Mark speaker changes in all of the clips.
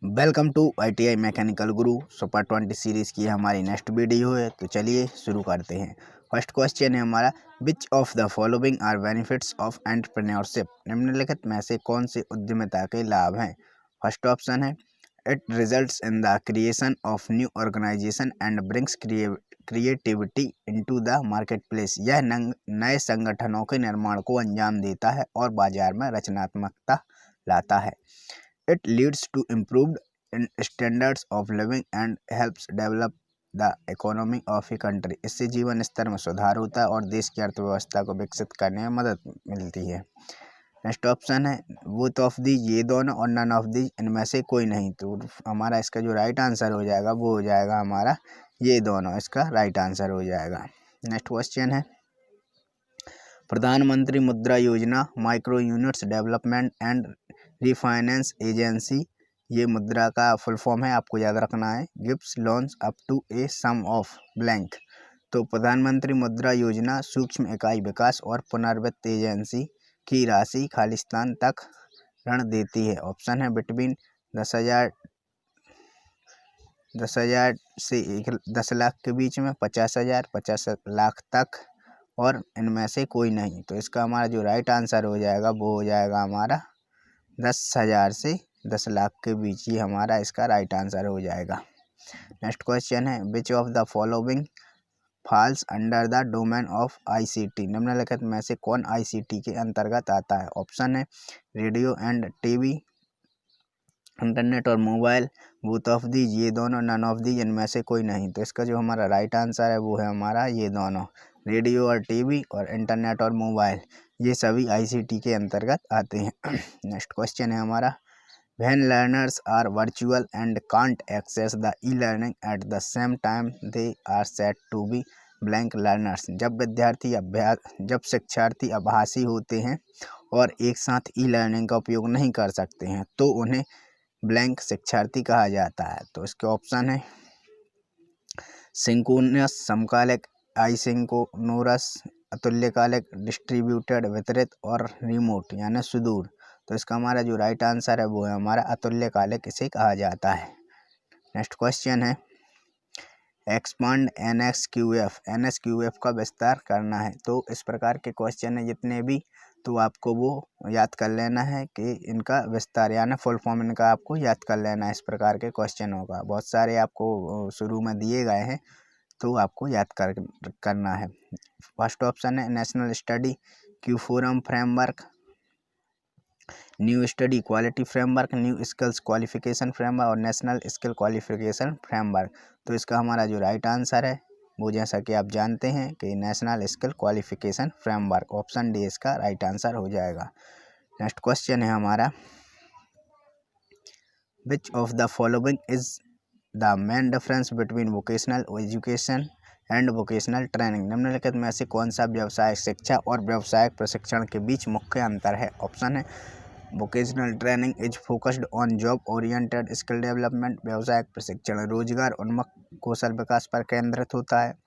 Speaker 1: Welcome to ITI mechanical Guru super 20 series की हमारी next video है। तो चलिए शुरू करते हैं। फर्स्ट क्वेश्चन है हमारा, which of the following are benefits of entrepreneurship. निम्नलिखित में से कौन से उद्यमिता के लाभ हैं। फर्स्ट ऑप्शन है, it results in the creation of new organization and brings creativity into the market place. यह नए संगठनों के निर्माण को अंजाम देता है और बाजार में रचनात्मकता लाता है। It leads to improved standards of living and helps develop the economy of a country। इससे जीवन स्तर में सुधार होता है और देश की अर्थव्यवस्था को विकसित करने में मदद मिलती है। नेक्स्ट ऑप्शन है, बोथ ऑफ दी, ये दोनों, और नन ऑफ दी, इनमें से कोई नहीं। तो हमारा इसका जो राइट आंसर हो जाएगा वो हो जाएगा हमारा ये दोनों, इसका राइट आंसर हो जाएगा। नेक्स्ट क्वेश्चन है, प्रधानमंत्री मुद्रा योजना micro units development and refinance agency, ये मुद्रा का फुल फॉर्म है, आपको याद रखना है। Gives loans up to a sum of blank. तो प्रधानमंत्री मुद्रा योजना सूक्ष्म इकाई विकास और पुनर्वित्त एजेंसी की राशि खालिस्तान तक ऋण देती है। ऑप्शन है बिटवीन 10,000 से 10 लाख के बीच में, 50,000, 50 लाख तक, और इनमें से कोई नहीं। तो इसका हमारा जो राइट आंसर हो जाएगा वो हो जाएगा हमारा 10,000 से 10 लाख के बीच ही हमारा इसका राइट आंसर हो जाएगा। नेक्स्ट क्वेश्चन है, which of the following falls under the domain of ICT। निम्नलिखित में से कौन ICT के अंतर्गत आता है। ऑप्शन है रेडियो एंड टीवी, इंटरनेट और मोबाइल, बोथ ऑफ दी, ये दोनों, नन ऑफ दी, इनमें से कोई नहीं। तो इसका जो हमारा राइट आंसर है वो है हमारा ये दोनों, रेडियो और टीवी और इंटरनेट और मोबाइल, ये सभी ICT के अंतर्गत आते हैं। नेक्स्ट क्वेश्चन है हमारा, when learners are virtual and can't access the e-learning at the same time they are said to be blank learners. जब शिक्षार्थी आभासी होते हैं और एक साथ ई-लर्निंग का उपयोग नहीं कर सकते हैं तो उन्हें ब्लैंक शिक्षार्थी कहा जाता है। तो इसके ऑप्शन है सिंक्रोनस समकालिक, आइसिंक्रोनस अतुल्यकालिक, डिस्ट्रीब्यूटेड वितरित, और रिमोट यानी सुदूर। तो इसका हमारा जो राइट आंसर है वो है हमारा अतुल्यकालिक इसे कहा जाता है। नेक्स्ट क्वेश्चन है, एक्सपांड NSQF का विस्तार करना है। तो इस प्रकार के क्वेश्चन है जितने भी, तो आपको वो याद कर लेना है कि इनका विस्तार यानी फुल फॉर्म इनका आपको याद कर लेना है। इस प्रकार के क्वेश्चन होगा, बहुत सारे आपको शुरू में दिए गए हैं तो आपको याद करना है। फर्स्ट ऑप्शन है national study Q forum framework, new study quality framework, new skills qualification framework और नेशनल स्किल क्वालिफिकेशन फ्रेमवर्क। तो इसका हमारा जो राइट आंसर है वो, जैसा कि आप जानते हैं कि national skill qualification framework, option D इसका राइट आंसर हो जाएगा। नेक्स्ट क्वेश्चन है हमारा, which of the following is the main difference between vocational education and vocational training. निम्नलिखित में से कौन सा व्यावसायिक शिक्षा और व्यावसायिक प्रशिक्षण के बीच मुख्य अंतर है। ऑप्शन है vocational training is focused on job oriented skill development, व्यावसायिक प्रशिक्षण रोजगार उन्मुख कौशल विकास पर केंद्रित होता है।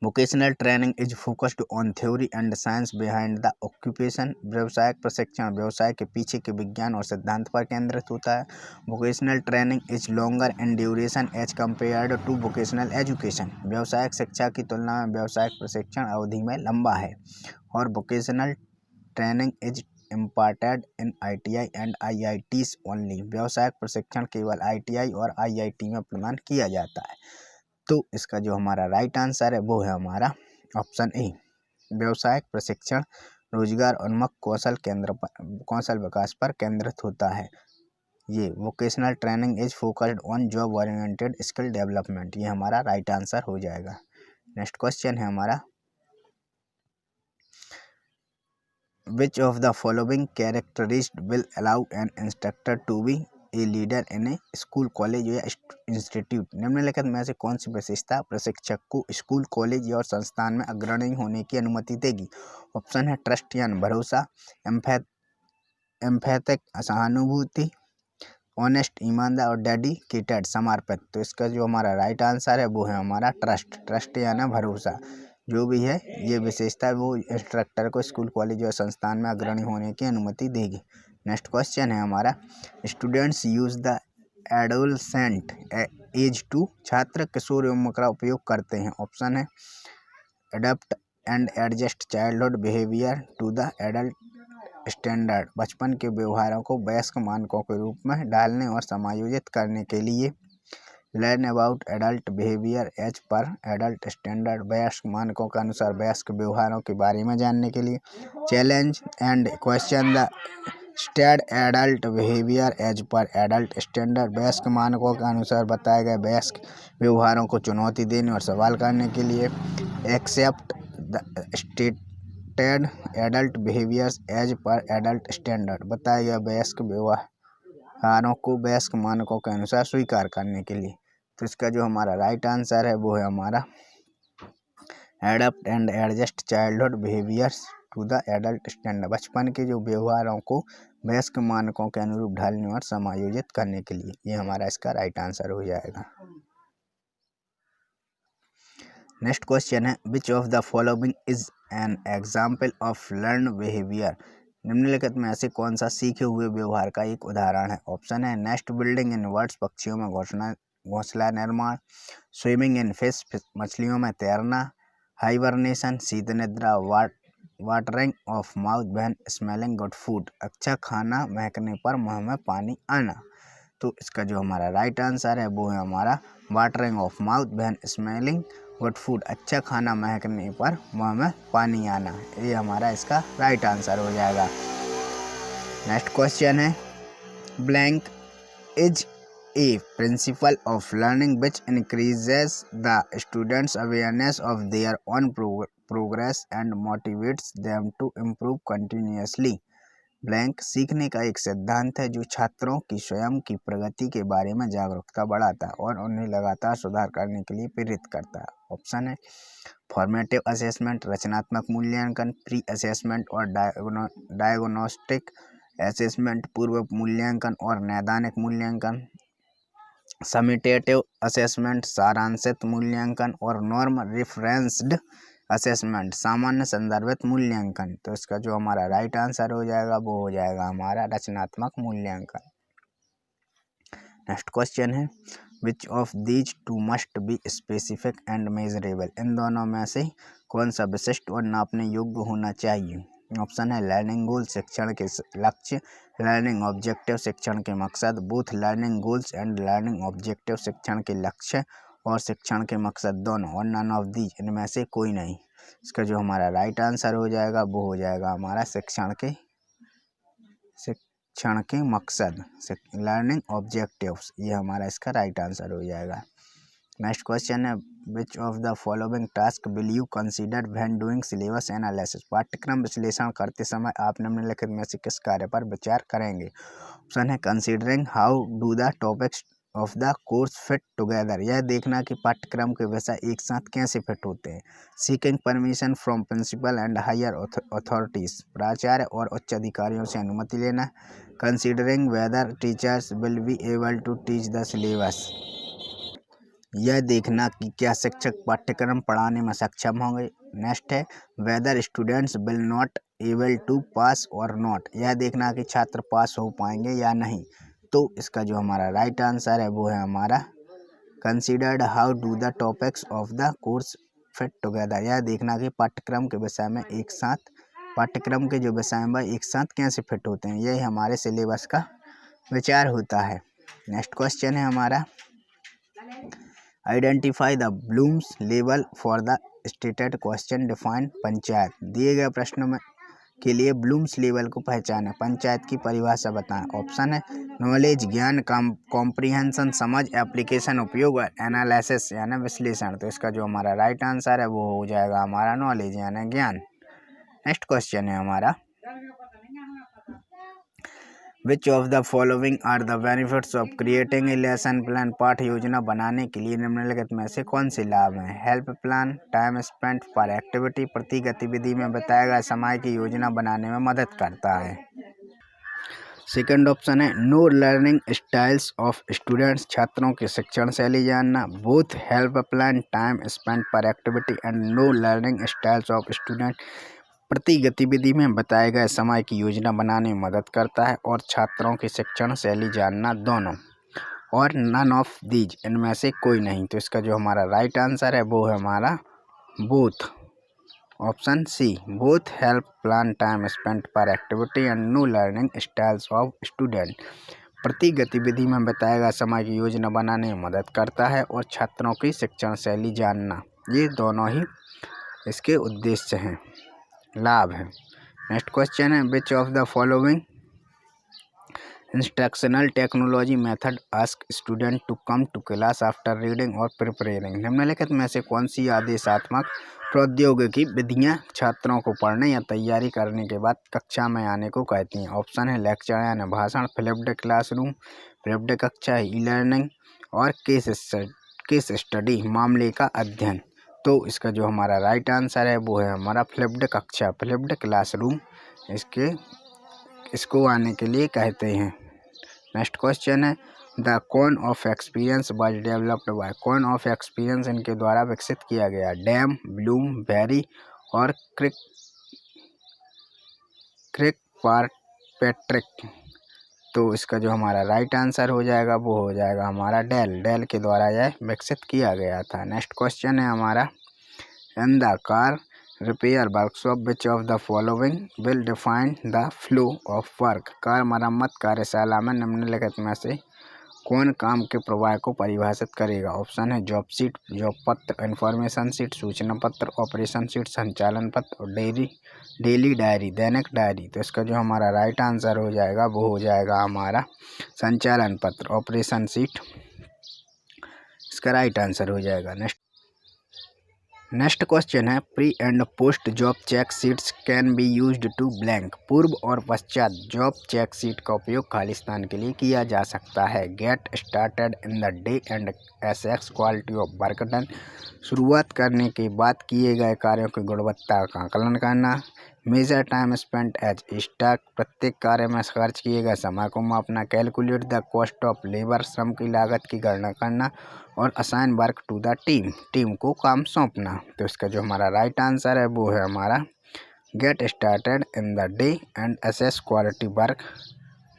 Speaker 1: Vocational training is focused on theory and science behind the occupation, व्यावसायिक प्रशिक्षण व्यवसाय के पीछे के विज्ञान और सिद्धांत पर केंद्रित होता है। Vocational training is longer in duration as compared to vocational education, व्यावसायिक शिक्षा की तुलना में व्यावसायिक प्रशिक्षण अवधि में लंबा है। और vocational training is imparted in ITI and IITs only, व्यावसायिक प्रशिक्षण केवल ITI और IIT में प्रदान किया जाता है। तो इसका जो हमारा राइट आंसर है वो है हमारा ऑप्शन ए, व्यावसायिक प्रशिक्षण रोजगार उन्मुख कौशल विकास पर केंद्रित होता है। ये vocational training is focused on job oriented skill development, ये हमारा राइट आंसर हो जाएगा। नेक्स्ट क्वेश्चन है हमारा, which of the following characteristics will allow an instructor to be a leader in a school college या इंस्टीट्यूट। निम्नलिखित में से कौन सी विशेषता प्रशिक्षक को स्कूल कॉलेज और संस्थान में अग्रणी होने की अनुमति देगी। ऑप्शन है ट्रस्ट यानी भरोसा, एम्पैथिक सहानुभूति, ऑनेस्ट ईमानदार, और डेडिकेटेड समर्पित। तो इसका जो हमारा राइट आंसर है वो है हमारा ट्रस्ट यानी भरोसा। जो भी है ये विशेषता वो इंस्ट्रक्टर को स्कूल कॉलेज और संस्थान में अग्रणी होने की अनुमति देगी। नेक्स्ट क्वेश्चन है हमारा, students use the adolescent age to, छात्र किशोर उम्र का उपयोग करते हैं। ऑप्शन है adapt and adjust childhood behaviour to the adult standard, बचपन के व्यवहारों को वयस्क मानकों के रूप में डालने और समायोजित करने के लिए। Learn about adult behaviour as per adult standard, वयस्क मानकों के अनुसार वयस्क व्यवहारों के बारे में जानने के लिए। Challenge and question the stated adult behaviour as per adult standard, वयस्क मानकों के अनुसार बताए गए वयस्क व्यवहारों को चुनौती देने और सवाल करने के लिए। Accept the stated adult behaviours as per adult standard, बताए गए वयस्क व्यवहारों को वयस्क मानकों के अनुसार स्वीकार करने के लिए। तो इसका जो हमारा राइट आंसर है वो है हमारा adapt and adjust childhood behaviours to the adult standard, बचपन के जो व्यवहारों को वयस्क मानकों के अनुरूप ढालने और समायोजित करने के लिए। ये हमारा इसका राइट आंसर हो जाएगा। नेक्स्ट क्वेश्चन है, which of the following is an example of learn behaviour, निम्नलिखित में ऐसे कौन सा सीखे हुए व्यवहार का एक उदाहरण है। ऑप्शन है नेस्ट बिल्डिंग इन बर्ड्स, पक्षियों में घोंसला निर्माण। स्विमिंग इन फिश, मछलियों में तैरना। हाइबरनेशन, शीत निद्रा। Watering of mouth when smelling good food, अच्छा खाना महकने पर मुंह में पानी आना। तो इसका जो हमारा राइट आंसर है वो है हमारा watering of mouth when smelling good food, अच्छा खाना महकने पर मुंह में पानी आना। ये हमारा इसका राइट आंसर हो जाएगा। नेक्स्ट क्वेश्चन है, blank is a principle of learning which increases the students awareness of their own progress and motivates them to improve continuously. Blank सीखने का एक सिद्धांत है जो छात्रों की स्वयं की प्रगति के बारे में जागरूकता बढ़ाता है और उन्हें लगातार सुधार करने के लिए प्रेरित करता है। ऑप्शन है फॉर्मेटिव असेसमेंट, रचनात्मक मूल्यांकन। प्री असेसमेंट और डायग्नोस्टिक असेसमेंट, पूर्व मूल्यांकन और नैदानिक मूल्यांकन। समिटेटिव असेसमेंट, सारांशित मूल्यांकन। और नॉर्म रिफरेंस्ड असेसमेंट, सामान्य संदर्भित मूल्यांकन। तो इसका जो हमारा राइट आंसर हो जाएगा वो हो जाएगा हमारा रचनात्मक मूल्यांकन। नेक्स्ट क्वेश्चन है, which of these two must be specific and measurable, इन दोनों में से कौन सा विशिष्ट और नापने योग्य होना चाहिए। ऑप्शन है लर्निंग गोल, शिक्षण के लक्ष्य। लर्निंग ऑब्जेक्टिव, शिक्षण के मकसद। Both learning goals and learning objective, शिक्षण के लक्ष्य और शिक्षण के मकसद दोनों। और नन ऑफ दीज, इनमें से कोई नहीं। इसका जो हमारा राइट आंसर हो जाएगा वो हो जाएगा हमारा शिक्षण के मकसद, लर्निंग ऑब्जेक्टिव्स। ये हमारा इसका राइट आंसर हो जाएगा। नेक्स्ट क्वेश्चन है, which of the following task will you consider when doing syllabus analysis, पाठ्यक्रम विश्लेषण करते समय आप निम्नलिखित में से किस कार्य पर विचार करेंगे। ऑप्शन है considering how do the topics of the course fit together, यह देखना कि पाठ्यक्रम के विषय एक साथ कैसे फिट होते हैं। Seeking permission from principal and higher authorities, प्राचार्य और उच्च अधिकारियों से अनुमति लेना। Considering whether teachers will be able to teach the syllabus, यह देखना कि क्या शिक्षक पाठ्यक्रम पढ़ाने में सक्षम होंगे। नेक्स्ट है whether students will not able to pass or not, यह देखना कि छात्र पास हो पाएंगे या नहीं। तो इसका जो हमारा राइट आंसर है वो है हमारा considered how do the topics of the course fit together, यह देखना कि पाठ्यक्रम के विषय में एक साथ, पाठ्यक्रम के जो विषय में एक साथ कैसे फिट होते हैं, यही हमारे सिलेबस का विचार होता है। नेक्स्ट क्वेश्चन है हमारा, identify the Bloom's level for the stated question define panchayat, दिए गए प्रश्नों में के लिए ब्लूम्स लेवल को पहचानें, पंचायत की परिभाषा बताएं। ऑप्शन है नॉलेज, ज्ञान, कॉम्प्रिहेंशन, समझ, एप्लीकेशन, उपयोग, एनालिसिस यानी विश्लेषण। तो इसका जो हमारा राइट आंसर है वो हो जाएगा हमारा नॉलेज यानी ज्ञान। नेक्स्ट क्वेश्चन है हमारा, which of the following are the benefits of creating a lesson plan, पाठ योजना बनाने के लिए निम्नलिखित में से कौन से लाभ हैं। हेल्प प्लान, टाइम स्पेंट पर एक्टिविटी, प्रति गतिविधि में बताया गया समय की योजना बनाने में मदद करता है। सेकंड ऑप्शन है know learning styles of students, छात्रों की शिक्षण शैली जानना। Both help plan, time spent पर activity and know learning styles of student, प्रति गतिविधि में बताए गए समय की योजना बनाने में मदद करता है और छात्रों की शिक्षण शैली जानना दोनों। और नन ऑफ दीज, इनमें से कोई नहीं। तो इसका जो हमारा राइट आंसर है वो है हमारा both, option C, both help plan time spent पर activity and new learning styles of student. प्रति गतिविधि में बताया गया समय की योजना बनाने में मदद करता है और छात्रों की शिक्षण शैली जानना, ये दोनों ही इसके उद्देश्य हैं, लाभ है। नेक्स्ट क्वेश्चन है, which of the following instructional technology method ask student to come to class after reading और प्रिपरेरिंग। निम्नलिखित में से कौन सी आदेशात्मक प्रौद्योगिकी विधियां छात्रों को पढ़ने या तैयारी करने के बाद कक्षा में आने को कहती हैं? ऑप्शन है लेक्चर यानी भाषण, फ्लिप्ड क्लासरूम, फ्लिप्ड कक्षा, ई लर्निंग और केस स्टडी, मामले का अध्ययन। तो इसका जो हमारा राइट आंसर है वो है हमारा फ्लिप्ड कक्षा, फ्लिप्ड क्लासरूम इसको आने के लिए कहते हैं। नेक्स्ट क्वेश्चन है, the cone of experience was developed by. Cone of experience इनके द्वारा विकसित किया गया, डैम, ब्लूम, बेरी और क्रिकपार्ट्रिक। तो इसका जो हमारा राइट आंसर हो जाएगा वो हो जाएगा हमारा डेल के द्वारा यह विकसित किया गया था। नेक्स्ट क्वेश्चन है हमारा, in the car repair workshop which of the following will define the flow of work. Car मरम्मत कार्यशाला में निम्नलिखित में से कौन काम के प्रवाह को परिभाषित करेगा? ऑप्शन है जॉब शीट, जॉब पत्र, इंफॉर्मेशन शीट, सूचना पत्र, ऑपरेशन शीट, संचालन पत्र और डेली डायरी, दैनिक डायरी। तो इसका जो हमारा राइट आंसर हो जाएगा वो हो जाएगा हमारा संचालन पत्र, ऑपरेशन शीट इसका राइट आंसर हो जाएगा। नेक्स्ट क्वेश्चन है, pre and post job check sheets can be used to blank. पूर्व और पश्चात जॉब चेक शीट का उपयोग खालिस्तान के लिए किया जा सकता है। Get started in the day and Essex quality of work done. शुरुआत करने के बाद किए गए कार्यों की गुणवत्ता का आकलन करना। मेजर टाइम स्पेंट एज स्टॉक, प्रत्येक कार्य में खर्च किए गए समय को मापना। Calculate the cost of labour, श्रम की लागत की गणना करना। और assign work to the team को काम सौंपना। तो इसका जो हमारा राइट आंसर है वो है हमारा get started in the day and assess quality work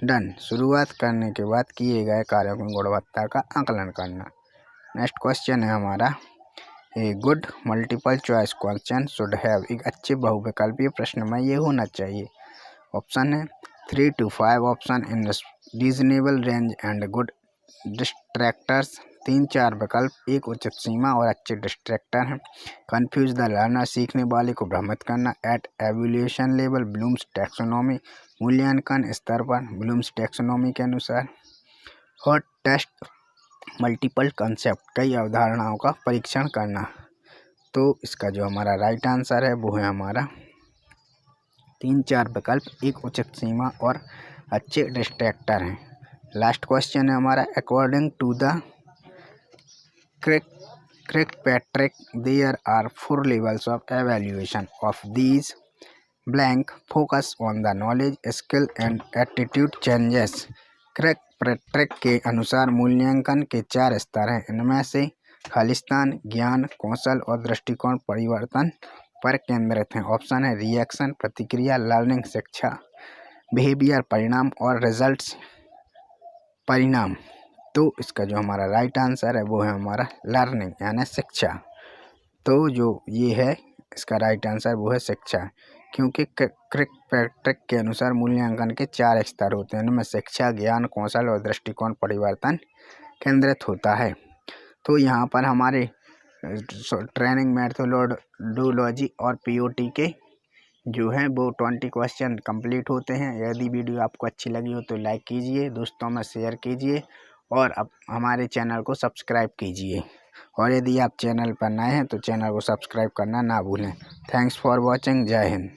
Speaker 1: done. शुरुआत करने के बाद किए गए कार्यों की गुणवत्ता का आकलन करना। नेक्स्ट क्वेश्चन है हमारा, a good multiple choice question should have. एक अच्छे बहुविकल्पीय प्रश्न में ये होना चाहिए। ऑप्शन है 3 to 5 option in reasonable range and good distractors. 3-4 विकल्प, एक उचित सीमा और अच्छे डिस्ट्रैक्टर हैं। कन्फ्यूज द लर्नर, सीखने वाले को भ्रमित करना। At evaluation level, Bloom's taxonomy, मूल्यांकन स्तर पर ब्लूम्स टैक्सोनॉमी के अनुसार। और टेस्ट मल्टीपल कंसेप्ट, कई अवधारणाओं का परीक्षण करना। तो इसका जो हमारा राइट आंसर है वो है हमारा 3-4 विकल्प, एक उचित सीमा और अच्छे डिस्ट्रैक्टर हैं। लास्ट क्वेश्चन है हमारा, according to the Kirkpatrick there are 4 levels of evaluation of these blank focus on the knowledge, skill and attitude changes। क्रिकपैट्रिक के अनुसार मूल्यांकन के 4 स्तर हैं। इनमें से खालिस्तान, ज्ञान, कौशल और दृष्टिकोण परिवर्तन पर केंद्रित हैं। ऑप्शन है रिएक्शन, प्रतिक्रिया, लर्निंग, शिक्षा, बिहेवियर, परिणाम और रिजल्ट्स, परिणाम। तो इसका जो हमारा राइट आंसर है वो है हमारा लर्निंग यानी शिक्षा। तो जो ये है इसका राइट आंसर वो है शिक्षा, क्योंकि क्रिकपैट्रिक के अनुसार मूल्यांकन के 4 स्तर होते हैं। इनमें शिक्षा, ज्ञान, कौशल और दृष्टिकोण परिवर्तन केंद्रित होता है। तो यहाँ पर हमारे ट्रेनिंग मेथोडोलॉजी और पीओटी के जो है वो 20 क्वेश्चन कंप्लीट होते हैं। यदि वीडियो आपको अच्छी लगी हो तो लाइक कीजिए, दोस्तों में शेयर कीजिए और अब हमारे चैनल को सब्सक्राइब कीजिए। और यदि आप चैनल पर नए हैं तो चैनल को सब्सक्राइब करना ना भूलें। Thanks for watching. जय हिंद।